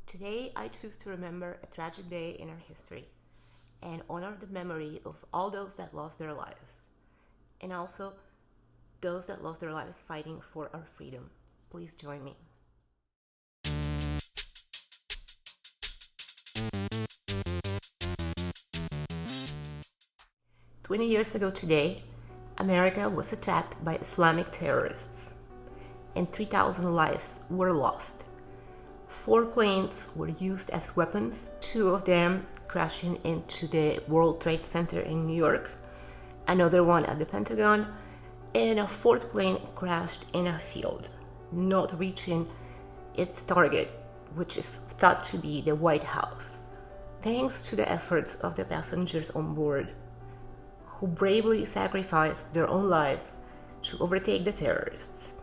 Today, I choose to remember a tragic day in our history and honor the memory of all those that lost their lives, and also those that lost their lives fighting for our freedom. Please join me. 20 years ago today, America was attacked by Islamic terrorists, and 3,000 lives were lost. 4 planes were used as weapons, 2 of them crashing into the World Trade Center in New York, another one at the Pentagon, and a 4th plane crashed in a field, not reaching its target, which is thought to be the White House, thanks to the efforts of the passengers on board, who bravely sacrificed their own lives to overtake the terrorists.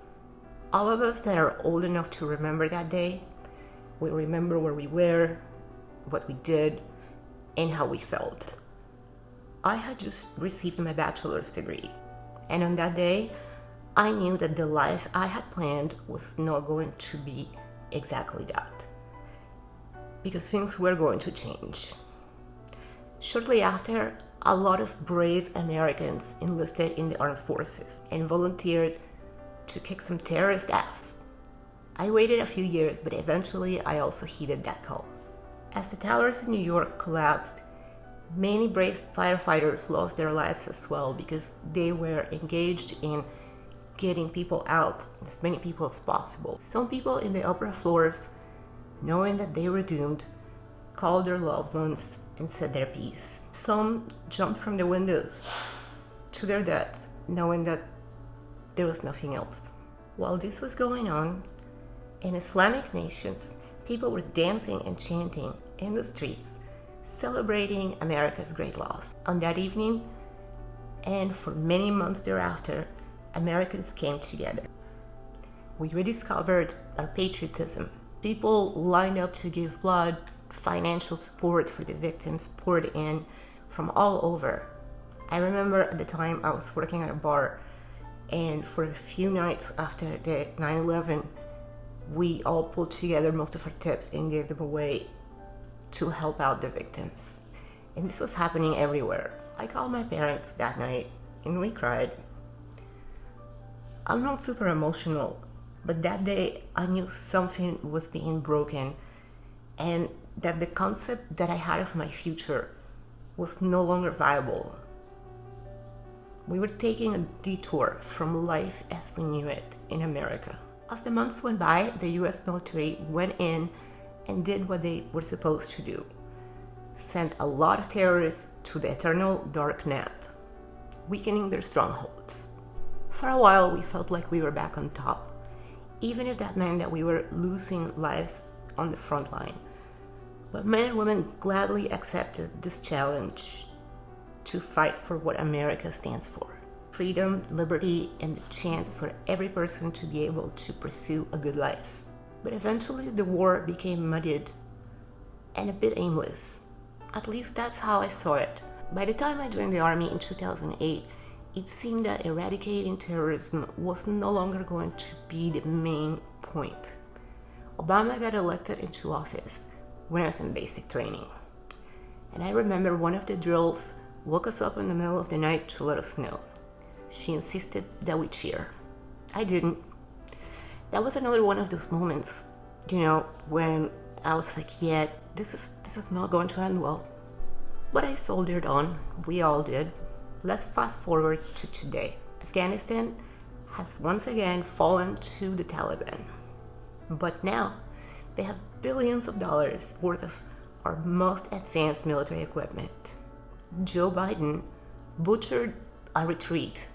All of us that are old enough to remember that day, we remember where we were, what we did, and how we felt. I had just received my bachelor's degree, and on that day, I knew that the life I had planned was not going to be exactly that, because things were going to change. Shortly after, a lot of brave Americans enlisted in the armed forces and volunteered to kick some terrorist ass. I waited a few years, but eventually I also heeded that call. As the towers in New York collapsed, many brave firefighters lost their lives as well because they were engaged in getting people out, as many people as possible. Some people in the upper floors, knowing that they were doomed, called their loved ones and said their piece. Some jumped from the windows to their death, knowing that there was nothing else. While this was going on, in Islamic nations, people were dancing and chanting in the streets, celebrating America's great loss. On that evening, and for many months thereafter, Americans came together. We rediscovered our patriotism. People lined up to give blood, financial support for the victims poured in from all over. I remember at the time I was working at a bar, and for a few nights after the 9/11, we all pulled together most of our tips and gave them away to help out the victims. And this was happening everywhere. I called my parents that night and we cried. I'm not super emotional, but that day I knew something was being broken and that the concept that I had of my future was no longer viable. We were taking a detour from life as we knew it in America. As the months went by, the US military went in and did what they were supposed to do. Sent a lot of terrorists to the eternal dark nap, weakening their strongholds. For a while, we felt like we were back on top, even if that meant that we were losing lives on the front line. But men and women gladly accepted this challenge to fight for what America stands for: freedom, liberty, and the chance for every person to be able to pursue a good life. But eventually the war became muddied and a bit aimless. At least that's how I saw it. By the time I joined the army in 2008, it seemed that eradicating terrorism was no longer going to be the main point. Obama got elected into office when I was in basic training. And I remember one of the drills woke us up in the middle of the night to let us know. She insisted that we cheer. I didn't. That was another one of those moments, when I was like, yeah, this is not going to end well. But I soldiered on. We all did. Let's fast forward to today. Afghanistan has once again fallen to the Taliban. But now they have billions of dollars worth of our most advanced military equipment. Joe Biden butchered a retreat,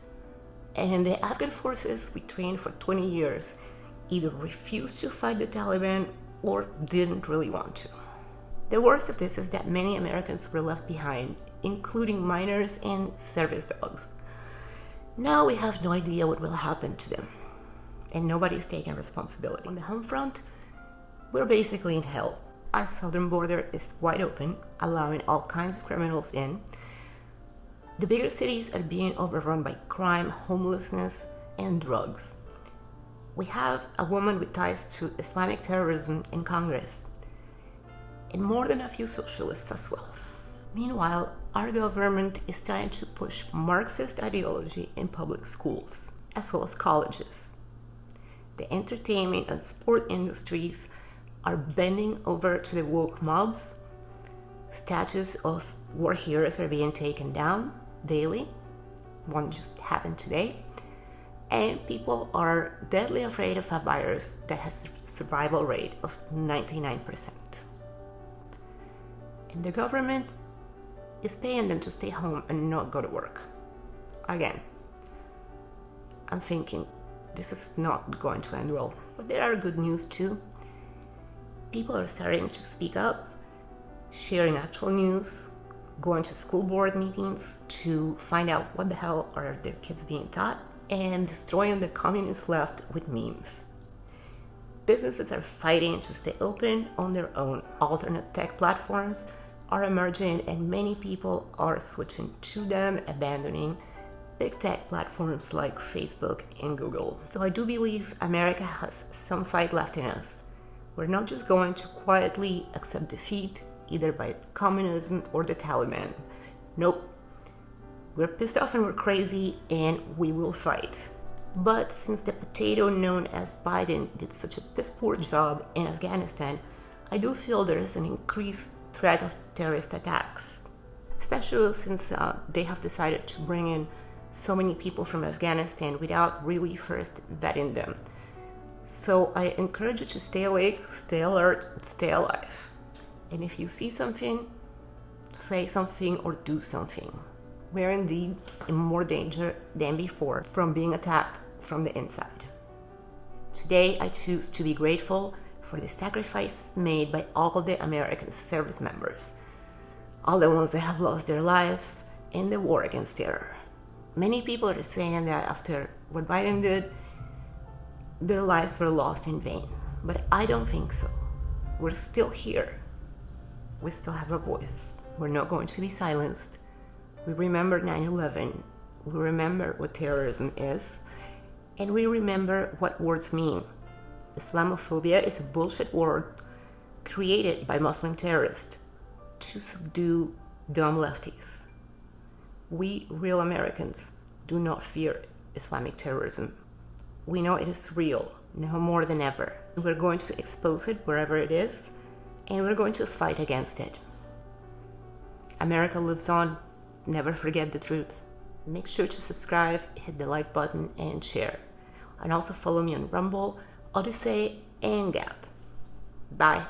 and the Afghan forces we trained for 20 years either refused to fight the Taliban or didn't really want to. The worst of this is that many Americans were left behind, including minors and service dogs. Now we have no idea what will happen to them, and nobody's taking responsibility. On the home front, we're basically in hell. Our southern border is wide open, allowing all kinds of criminals in. The bigger cities are being overrun by crime, homelessness, and drugs. We have a woman with ties to Islamic terrorism in Congress. and more than a few socialists as well. Meanwhile, our government is trying to push Marxist ideology in public schools, as well as colleges. The entertainment and sport industries are bending over to the woke mobs. Statues of war heroes are being taken down daily. One just happened today. And people are deadly afraid of a virus that has a survival rate of 99%. And the government is paying them to stay home and not go to work. Again, I'm thinking this is not going to end well. But there are good news too. People are starting to speak up, sharing actual news, going to school board meetings to find out what the hell are their kids being taught, and destroying the communist left with memes. Businesses are fighting to stay open on their own. Alternate tech platforms are emerging and many people are switching to them, abandoning big tech platforms like Facebook and Google. So I do believe America has some fight left in us. We're not just going to quietly accept defeat either by communism or the Taliban. Nope. We're pissed off and we're crazy and we will fight. But since the potato known as Biden did such a piss poor job in Afghanistan, I do feel there is an increased threat of terrorist attacks, especially since they have decided to bring in so many people from Afghanistan without really first vetting them. So I encourage you to stay awake, stay alert, stay alive. And if you see something, say something or do something. We're indeed in more danger than before from being attacked from the inside. Today, I choose to be grateful for the sacrifices made by all the American service members, all the ones that have lost their lives in the war against terror. Many people are saying that after what Biden did, their lives were lost in vain. But I don't think so. We're still here. We still have a voice. We're not going to be silenced. We remember 9/11. We remember what terrorism is. And we remember what words mean. Islamophobia is a bullshit word created by Muslim terrorists to subdue dumb lefties. We, real Americans, do not fear Islamic terrorism. We know it is real, now more than ever. We're going to expose it wherever it is, and we're going to fight against it. America lives on. Never forget the truth. Make sure to subscribe, hit the like button, and share. And also follow me on Rumble, Odyssey, and Gap. Bye.